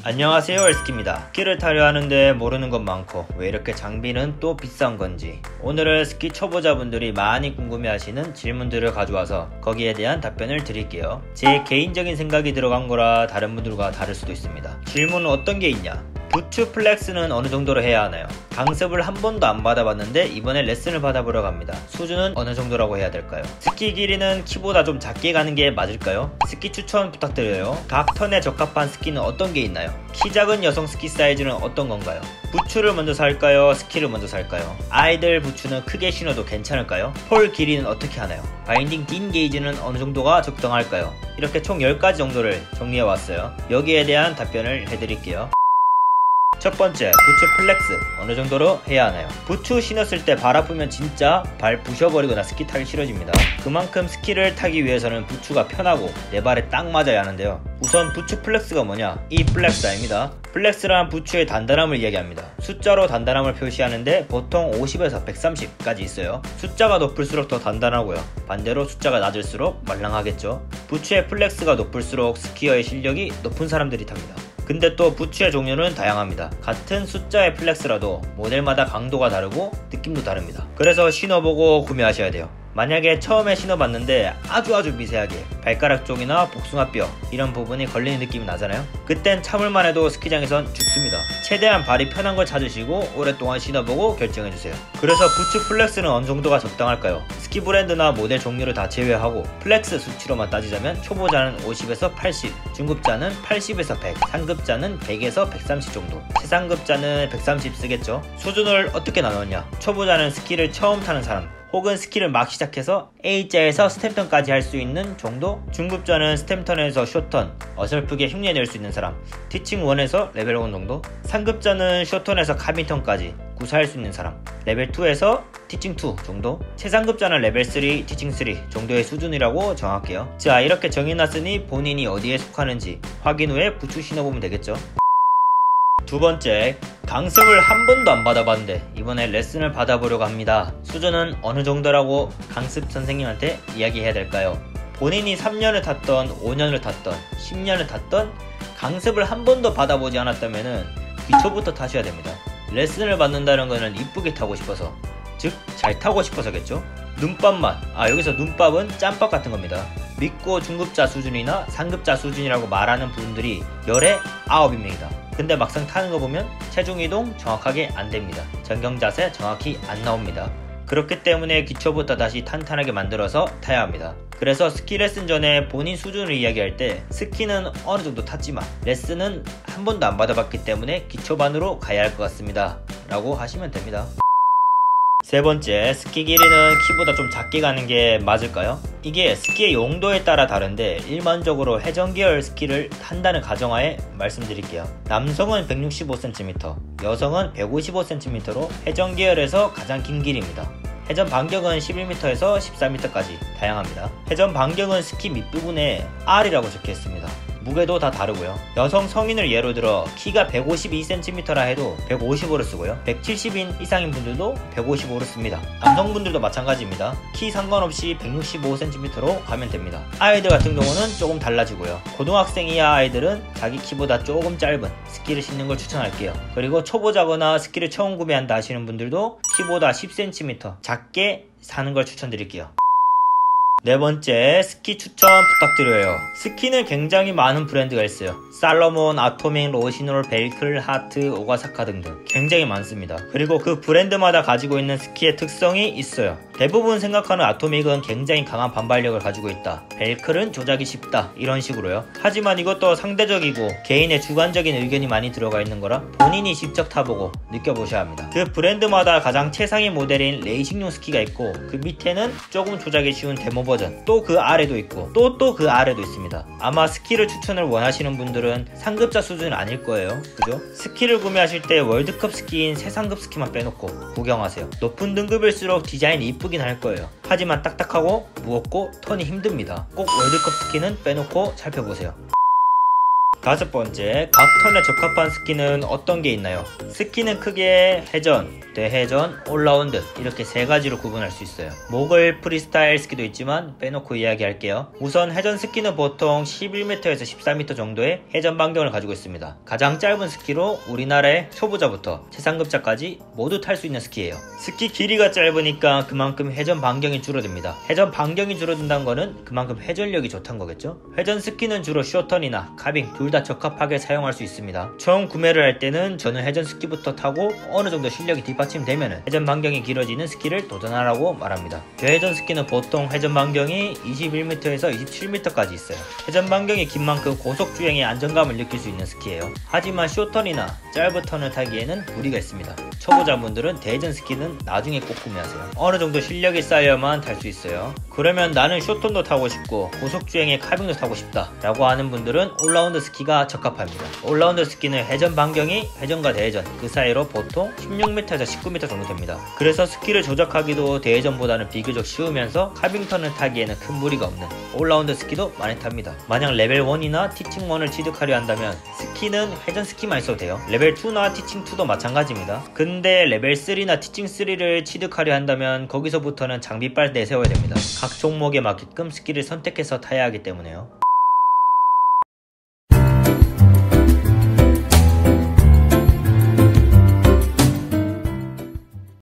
안녕하세요, 엘스키입니다. 스키를 타려 하는데 모르는 것 많고 왜 이렇게 장비는 또 비싼 건지, 오늘은 스키 초보자분들이 많이 궁금해하시는 질문들을 가져와서 거기에 대한 답변을 드릴게요. 제 개인적인 생각이 들어간 거라 다른 분들과 다를 수도 있습니다. 질문은 어떤 게 있냐? 부츠 플렉스는 어느 정도로 해야 하나요? 강습을 한 번도 안 받아봤는데 이번에 레슨을 받아보러 갑니다. 수준은 어느 정도라고 해야 될까요? 스키 길이는 키보다 좀 작게 가는 게 맞을까요? 스키 추천 부탁드려요. 각 턴에 적합한 스키는 어떤 게 있나요? 키 작은 여성 스키 사이즈는 어떤 건가요? 부츠를 먼저 살까요? 스키를 먼저 살까요? 아이들 부츠는 크게 신어도 괜찮을까요? 폴 길이는 어떻게 하나요? 바인딩 딘 게이지는 어느 정도가 적당할까요? 이렇게 총 10가지 정도를 정리해왔어요. 여기에 대한 답변을 해드릴게요. 첫 번째, 부츠 플렉스 어느 정도로 해야 하나요? 부츠 신었을 때 발 아프면 진짜 발 부셔버리거나 스키 타기 싫어집니다. 그만큼 스키를 타기 위해서는 부츠가 편하고 내 발에 딱 맞아야 하는데요. 우선 부츠 플렉스가 뭐냐? 이 플렉스 아닙니다. 플렉스란 부츠의 단단함을 이야기합니다. 숫자로 단단함을 표시하는데 보통 50에서 130까지 있어요. 숫자가 높을수록 더 단단하고요. 반대로 숫자가 낮을수록 말랑하겠죠. 부츠의 플렉스가 높을수록 스키어의 실력이 높은 사람들이 탑니다. 근데 또 부츠의 종류는 다양합니다. 같은 숫자의 플렉스라도 모델마다 강도가 다르고 느낌도 다릅니다. 그래서 신어보고 구매하셔야 돼요. 만약에 처음에 신어봤는데 아주 미세하게 발가락 쪽이나 복숭아뼈 이런 부분이 걸리는 느낌이 나잖아요. 그땐 참을만 해도 스키장에선 죽습니다. 최대한 발이 편한 걸 찾으시고 오랫동안 신어보고 결정해주세요. 그래서 부츠 플렉스는 어느 정도가 적당할까요? 스키 브랜드나 모델 종류를 다 제외하고 플렉스 수치로만 따지자면 초보자는 50에서 80, 중급자는 80에서 100, 상급자는 100에서 130 정도, 최상급자는 130 쓰겠죠. 수준을 어떻게 나눴냐? 초보자는 스키를 처음 타는 사람 혹은 스키를 막 시작해서 A자에서 스탬턴까지 할 수 있는 정도, 중급자는 스탬턴에서 숏턴, 어설프게 흉내낼 수 있는 사람, 티칭 1에서 레벨 1 정도, 상급자는 숏턴에서 카빈턴까지 구사할 수 있는 사람, 레벨 2에서 티칭 2 정도, 최상급자는 레벨 3, 티칭 3 정도의 수준이라고 정할게요. 자, 이렇게 정해놨으니 본인이 어디에 속하는지 확인 후에 부츠 신어보면 되겠죠. 두 번째, 강습을 한 번도 안 받아봤는데 이번에 레슨을 받아보려고 합니다. 수준은 어느 정도라고 강습 선생님한테 이야기해야 될까요? 본인이 3년을 탔던 5년을 탔던 10년을 탔던 강습을 한 번도 받아보지 않았다면 기초부터 타셔야 됩니다. 레슨을 받는다는 것은 이쁘게 타고 싶어서, 즉 잘 타고 싶어서겠죠. 눈밥만, 여기서 눈밥은 짬밥 같은 겁니다. 믿고 중급자 수준이나 상급자 수준이라고 말하는 분들이 열에 9명이다. 근데 막상 타는 거 보면 체중 이동 정확하게 안 됩니다. 전경 자세 정확히 안 나옵니다. 그렇기 때문에 기초부터 다시 탄탄하게 만들어서 타야 합니다. 그래서 스키 레슨 전에 본인 수준을 이야기할 때 스키는 어느 정도 탔지만 레슨은 한 번도 안 받아봤기 때문에 기초반으로 가야 할 것 같습니다 라고 하시면 됩니다. 세 번째, 스키 길이는 키보다 좀 작게 가는 게 맞을까요? 이게 스키의 용도에 따라 다른데 일반적으로 회전 계열 스키를 탄다는 가정하에 말씀드릴게요. 남성은 165cm, 여성은 155cm로 회전 계열에서 가장 긴 길이입니다. 회전 반경은 11m에서 14m까지 다양합니다. 회전 반경은 스키 밑부분에 R이라고 적혀 있습니다. 무게도 다 다르고요. 여성 성인을 예로 들어 키가 152cm라 해도 155를 쓰고요. 170인 이상인 분들도 155를 씁니다. 남성분들도 마찬가지입니다. 키 상관없이 165cm로 가면 됩니다. 아이들 같은 경우는 조금 달라지고요. 고등학생 이하 아이들은 자기 키보다 조금 짧은 스키를 신는 걸 추천할게요. 그리고 초보자거나 스키를 처음 구매한다 하시는 분들도 키보다 10cm 작게 사는 걸 추천드릴게요. 네 번째, 스키 추천 부탁드려요. 스키는 굉장히 많은 브랜드가 있어요. 살로몬, 아토믹, 로시놀, 벨클, 하트, 오가사카 등등 굉장히 많습니다. 그리고 그 브랜드마다 가지고 있는 스키의 특성이 있어요. 대부분 생각하는 아토믹은 굉장히 강한 반발력을 가지고 있다, 벨클은 조작이 쉽다, 이런 식으로요. 하지만 이것도 상대적이고 개인의 주관적인 의견이 많이 들어가 있는 거라 본인이 직접 타보고 느껴보셔야 합니다. 그 브랜드마다 가장 최상위 모델인 레이싱용 스키가 있고 그 밑에는 조금 조작이 쉬운 데모 버전, 또 그 아래도 있고 또 그 아래도 있습니다. 아마 스키를 추천을 원하시는 분들은 상급자 수준은 아닐 거예요. 그죠? 스키를 구매하실 때 월드컵 스키인 최상급 스키만 빼놓고 구경하세요. 높은 등급일수록 디자인이 이쁘긴 할 거예요. 하지만 딱딱하고 무겁고 턴이 힘듭니다. 꼭 월드컵 스키는 빼놓고 살펴보세요. 다섯 번째, 각 턴에 적합한 스키는 어떤 게 있나요? 스키는 크게 회전, 대회전, 올라운드 이렇게 세 가지로 구분할 수 있어요. 모글 프리스타일 스키도 있지만 빼놓고 이야기할게요. 우선 회전 스키는 보통 11m에서 14m 정도의 회전 반경을 가지고 있습니다. 가장 짧은 스키로 우리나라의 초보자부터 최상급자까지 모두 탈 수 있는 스키예요. 스키 길이가 짧으니까 그만큼 회전 반경이 줄어듭니다. 회전 반경이 줄어든다는 거는 그만큼 회전력이 좋다는 거겠죠? 회전 스키는 주로 쇼턴이나 카빙 둘 다 적합하게 사용할 수 있습니다. 처음 구매를 할 때는 저는 회전 스키부터 타고 어느 정도 실력이 뒷받침되면 회전 반경이 길어지는 스키를 도전하라고 말합니다. 대회전 스키는 보통 회전 반경이 21m에서 27m까지 있어요. 회전 반경이 긴 만큼 고속 주행의 안정감을 느낄 수 있는 스키예요. 하지만 쇼턴이나 짧은 턴을 타기에는 무리가 있습니다. 초보자분들은 대회전 스키는 나중에 꼭 구매하세요. 어느 정도 실력이 쌓여야만 탈 수 있어요. 그러면 나는 쇼턴도 타고 싶고 고속 주행의 카빙도 타고 싶다 라고 하는 분들은 올라운드 스키가 적합합니다. 올라운드 스키는 회전 반경이 회전과 대회전 그 사이로 보통 16m에서 19m 정도 됩니다. 그래서 스키를 조작하기도 대회전보다는 비교적 쉬우면서 카빙턴을 타기에는 큰 무리가 없는 올라운드 스키도 많이 탑니다. 만약 레벨 1이나 티칭 1을 취득하려 한다면 스키는 회전 스키만 있어도 돼요. 레벨 2나 티칭 2도 마찬가지입니다. 근데 레벨 3나 티칭 3를 취득하려 한다면 거기서부터는 장비빨 내세워야 됩니다. 각 종목에 맞게끔 스키를 선택해서 타야 하기 때문에요.